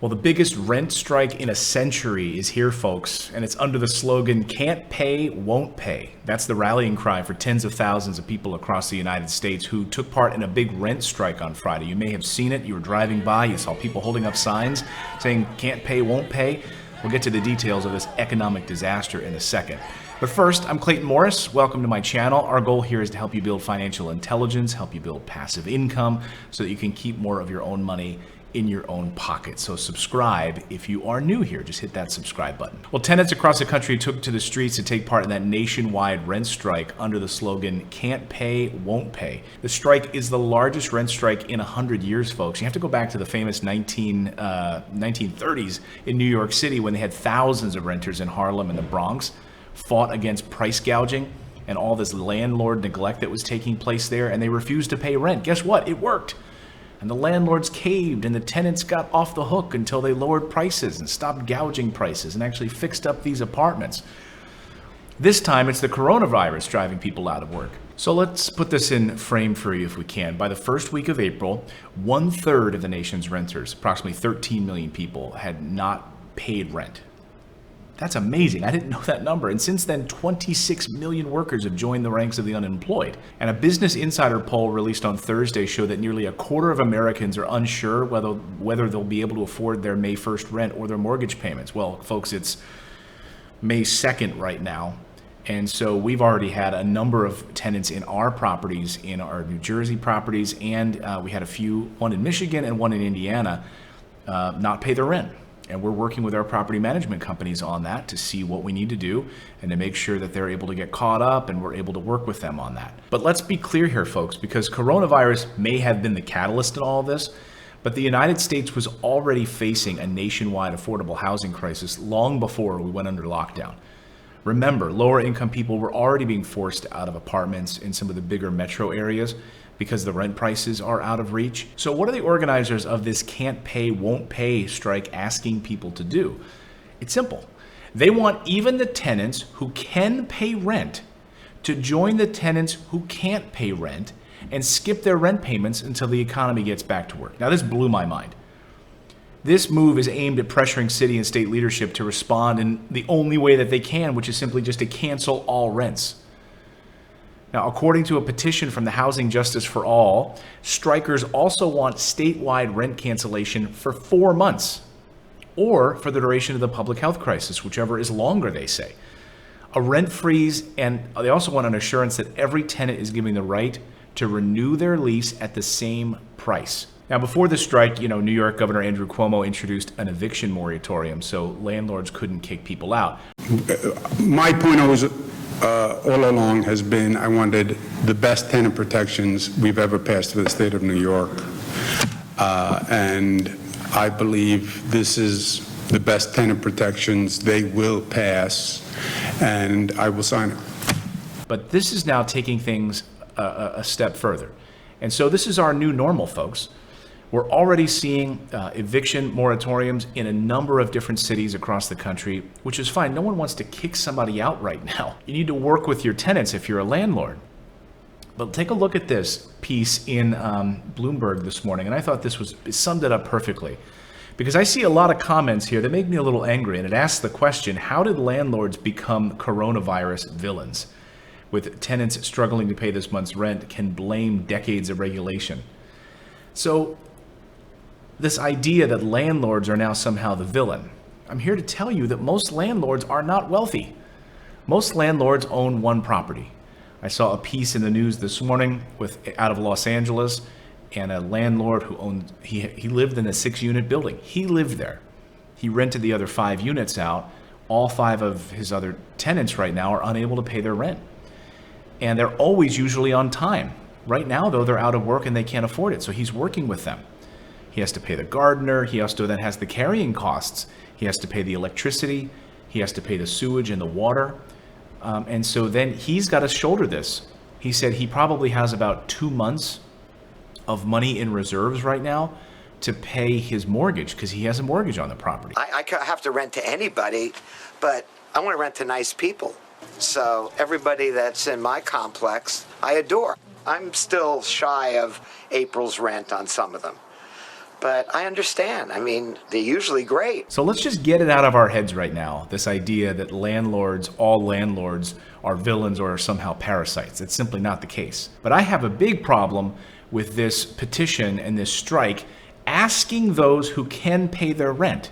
Well, the biggest rent strike in a century is here, folks, and it's under the slogan, "Can't pay, won't pay." That's the rallying cry for tens of thousands of people across the United States who took part in a big rent strike on Friday. You may have seen it. You were driving by. You saw people holding up signs saying, "Can't pay, won't pay." We'll get to the details of this economic disaster in a second. But first, I'm Clayton Morris. Welcome to my channel. Our goal here is to help you build financial intelligence, help you build passive income so that you can keep more of your own money in your own pocket. So subscribe if you are new here. Just hit that subscribe button. Well, tenants across the country took to the streets to take part in that nationwide rent strike under the slogan, "Can't pay, won't pay." The strike is the largest rent strike in 100 years, folks. You have to go back to the famous 1930s in New York City when they had thousands of renters in Harlem and the Bronx fought against price gouging and all this landlord neglect that was taking place there, and they refused to pay rent. Guess what? It worked. And the landlords caved and the tenants got off the hook until they lowered prices and stopped gouging prices and actually fixed up these apartments. This time it's the coronavirus driving people out of work. So let's put this in frame for you if we can. By the first week of April, 1/3 of the nation's renters, approximately 13 million people, had not paid rent. That's amazing. I didn't know that number. And since then, 26 million workers have joined the ranks of the unemployed. And a Business Insider poll released on Thursday showed that nearly a quarter of Americans are unsure whether they'll be able to afford their May 1st rent or their mortgage payments. Well, folks, it's May 2nd right now. And so we've already had a number of tenants in our properties, in our New Jersey properties, and we had one in Michigan and one in Indiana, not pay their rent. And we're working with our property management companies on that to see what we need to do and to make sure that they're able to get caught up, and we're able to work with them on that. But let's be clear here, folks, because coronavirus may have been the catalyst in all of this, but the United States was already facing a nationwide affordable housing crisis long before we went under lockdown. Remember, lower income people were already being forced out of apartments in some of the bigger metro areas because the rent prices are out of reach. So what are the organizers of this "can't pay, won't pay" strike asking people to do? It's simple. They want even the tenants who can pay rent to join the tenants who can't pay rent and skip their rent payments until the economy gets back to work. Now, this blew my mind. This move is aimed at pressuring city and state leadership to respond in the only way that they can, which is simply just to cancel all rents. Now, according to a petition from the Housing Justice for All, strikers also want statewide rent cancellation for 4 months or for the duration of the public health crisis, whichever is longer, they say. A rent freeze, and they also want an assurance that every tenant is given the right to renew their lease at the same price. Now, before the strike, New York Governor Andrew Cuomo introduced an eviction moratorium, so landlords couldn't kick people out. My point always all along has been I wanted the best tenant protections we've ever passed for the state of New York. And I believe this is the best tenant protections they will pass, and I will sign it. But this is now taking things a step further. And so this is our new normal, folks. We're already seeing eviction moratoriums in a number of different cities across the country, which is fine. No one wants to kick somebody out right now. You need to work with your tenants if you're a landlord. But take a look at this piece in Bloomberg this morning, and I thought it summed it up perfectly. Because I see a lot of comments here that make me a little angry, and it asks the question, how did landlords become coronavirus villains? With tenants struggling to pay this month's rent, can blame decades of regulation. So this idea that landlords are now somehow the villain, I'm here to tell you that most landlords are not wealthy. Most landlords own one property. I saw a piece in the news this morning out of Los Angeles, and a landlord who owned, he lived in a 6-unit building. He lived there. He rented the other 5 units out. All 5 of his other tenants right now are unable to pay their rent. And they're always usually on time. Right now, though, they're out of work and they can't afford it, so he's working with them. He has to pay the gardener. He also then has the carrying costs. He has to pay the electricity. He has to pay the sewage and the water. And so then he's got to shoulder this. He said he probably has about 2 months of money in reserves right now to pay his mortgage because he has a mortgage on the property. I have to rent to anybody, but I want to rent to nice people. So everybody that's in my complex, I adore. I'm still shy of April's rent on some of them. but I understand. I mean, they're usually great. So let's just get it out of our heads right now, this idea that all landlords are villains or are somehow parasites. It's simply not the case. But I have a big problem with this petition and this strike asking those who can pay their rent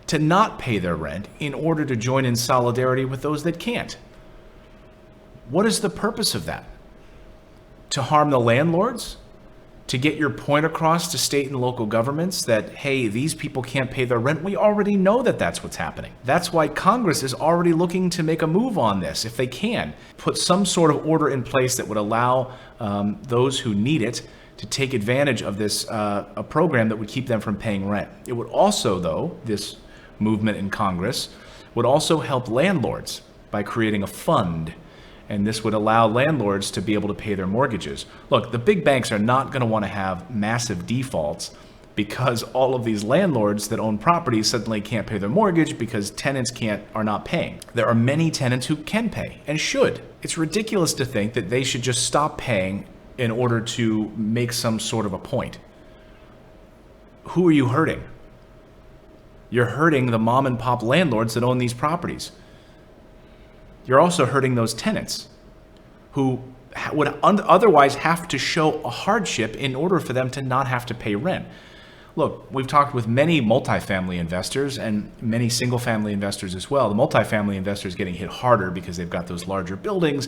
to not pay their rent in order to join in solidarity with those that can't. What is the purpose of that? To harm the landlords? To get your point across to state and local governments that, hey, these people can't pay their rent? We already know that that's what's happening. That's why Congress is already looking to make a move on this, if they can. Put some sort of order in place that would allow those who need it to take advantage of this a program that would keep them from paying rent. It would also, though, this movement in Congress would also help landlords by creating a fund. And this would allow landlords to be able to pay their mortgages. Look, the big banks are not going to want to have massive defaults because all of these landlords that own properties suddenly can't pay their mortgage because tenants are not paying. There are many tenants who can pay and should. It's ridiculous to think that they should just stop paying in order to make some sort of a point. Who are you hurting? You're hurting the mom and pop landlords that own these properties. You're also hurting those tenants who would otherwise have to show a hardship in order for them to not have to pay rent. Look, we've talked with many multifamily investors and many single-family investors as well. The multifamily investors getting hit harder because they've got those larger buildings,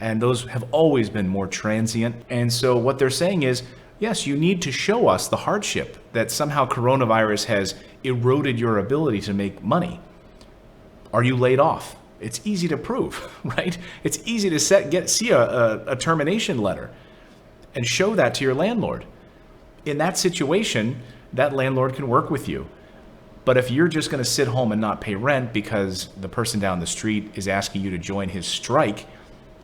and those have always been more transient. And so what they're saying is, yes, you need to show us the hardship that somehow coronavirus has eroded your ability to make money. Are you laid off? It's easy to prove, right? It's easy to see a termination letter and show that to your landlord. In that situation, that landlord can work with you. But if you're just going to sit home and not pay rent because the person down the street is asking you to join his strike,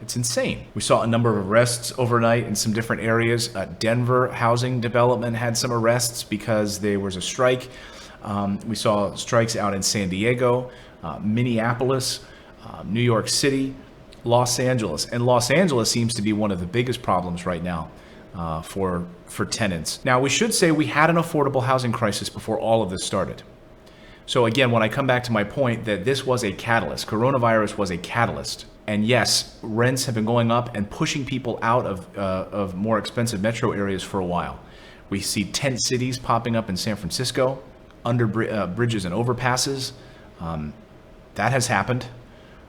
it's insane. We saw a number of arrests overnight in some different areas. Denver housing development had some arrests because there was a strike. We saw strikes out in San Diego, Minneapolis, New York City, Los Angeles. And Los Angeles seems to be one of the biggest problems right now for tenants. Now, we should say we had an affordable housing crisis before all of this started. So again, when I come back to my point that this was a catalyst, coronavirus was a catalyst. And yes, rents have been going up and pushing people out of more expensive metro areas for a while. We see tent cities popping up in San Francisco, under bridges and overpasses. That has happened.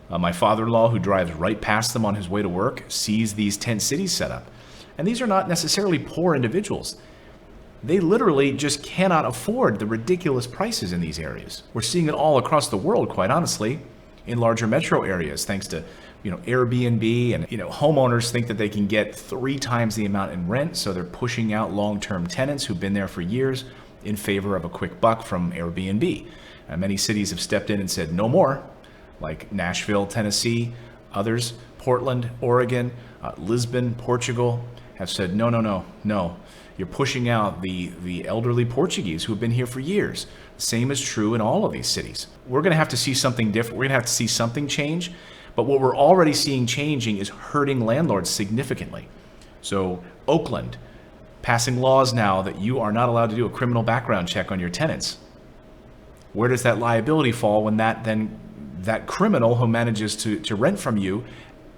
My father-in-law, who drives right past them on his way to work, sees these tent cities set up. And these are not necessarily poor individuals. They literally just cannot afford the ridiculous prices in these areas. We're seeing it all across the world, quite honestly, in larger metro areas, thanks to Airbnb, and homeowners think that they can get 3 times the amount in rent, so they're pushing out long-term tenants who've been there for years in favor of a quick buck from Airbnb. Many cities have stepped in and said no more, like Nashville, Tennessee, others, Portland, Oregon, Lisbon, Portugal, have said no. You're pushing out the elderly Portuguese who have been here for years. Same is true in all of these cities. We're going to have to see something different. We're going to have to see something change. But what we're already seeing changing is hurting landlords significantly. So Oakland, passing laws now that you are not allowed to do a criminal background check on your tenants. Where does that liability fall when that criminal who manages to rent from you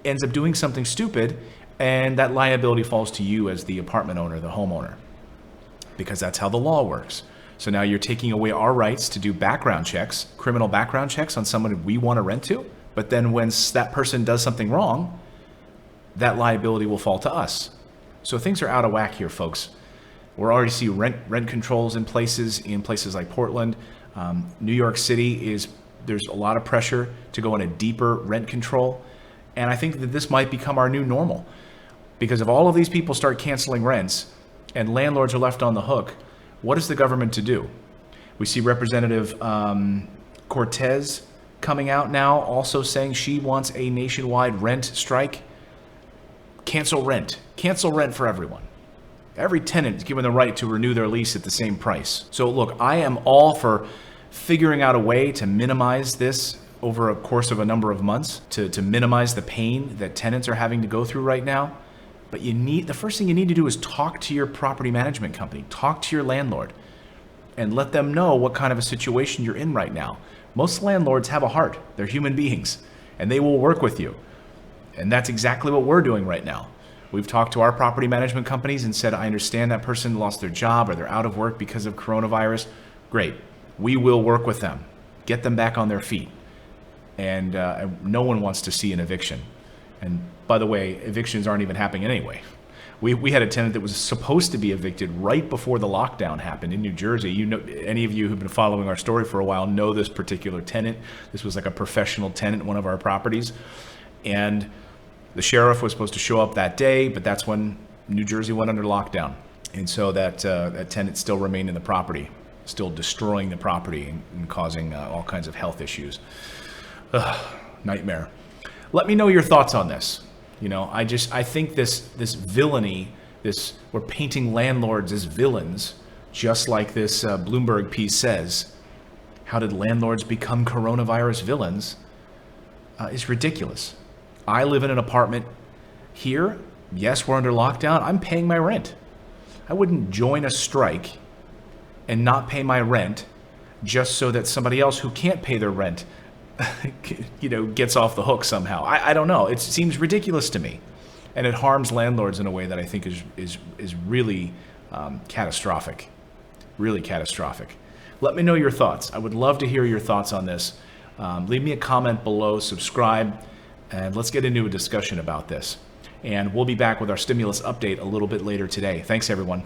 ends up doing something stupid, and that liability falls to you as the apartment owner, the homeowner, because that's how the law works. So now you're taking away our rights to do background checks, criminal background checks on someone we want to rent to. But then when that person does something wrong, that liability will fall to us. So things are out of whack here, folks. We're already seeing rent controls in places like Portland. New York City there's a lot of pressure to go in a deeper rent control. And I think that this might become our new normal. Because if all of these people start canceling rents and landlords are left on the hook, what is the government to do? We see Representative Cortez coming out now also saying she wants a nationwide rent strike. Cancel rent for everyone. Every tenant is given the right to renew their lease at the same price. So look, I am all for figuring out a way to minimize this over a course of a number of months, to minimize the pain that tenants are having to go through right now. But the first thing you need to do is talk to your property management company, talk to your landlord, and let them know what kind of a situation you're in right now. Most landlords have a heart. They're human beings, and they will work with you. And that's exactly what we're doing right now. We've talked to our property management companies and said, I understand that person lost their job or they're out of work because of coronavirus. Great. We will work with them. Get them back on their feet. And no one wants to see an eviction. And by the way, evictions aren't even happening anyway. We had a tenant that was supposed to be evicted right before the lockdown happened in New Jersey. You know, any of you who've been following our story for a while know this particular tenant. This was like a professional tenant, one of our properties. And the sheriff was supposed to show up that day, but that's when New Jersey went under lockdown. And so that tenant still remained in the property, still destroying the property and causing all kinds of health issues. Nightmare. Let me know your thoughts on this. You know, I think this villainy, we're painting landlords as villains, just like this Bloomberg piece says. How did landlords become coronavirus villains? Is ridiculous. I live in an apartment here. Yes, we're under lockdown. I'm paying my rent. I wouldn't join a strike and not pay my rent just so that somebody else who can't pay their rent gets off the hook somehow. I don't know. It seems ridiculous to me. And it harms landlords in a way that I think is really catastrophic. Really catastrophic. Let me know your thoughts. I would love to hear your thoughts on this. Leave me a comment below, subscribe, and let's get into a discussion about this. And we'll be back with our stimulus update a little bit later today. Thanks, everyone.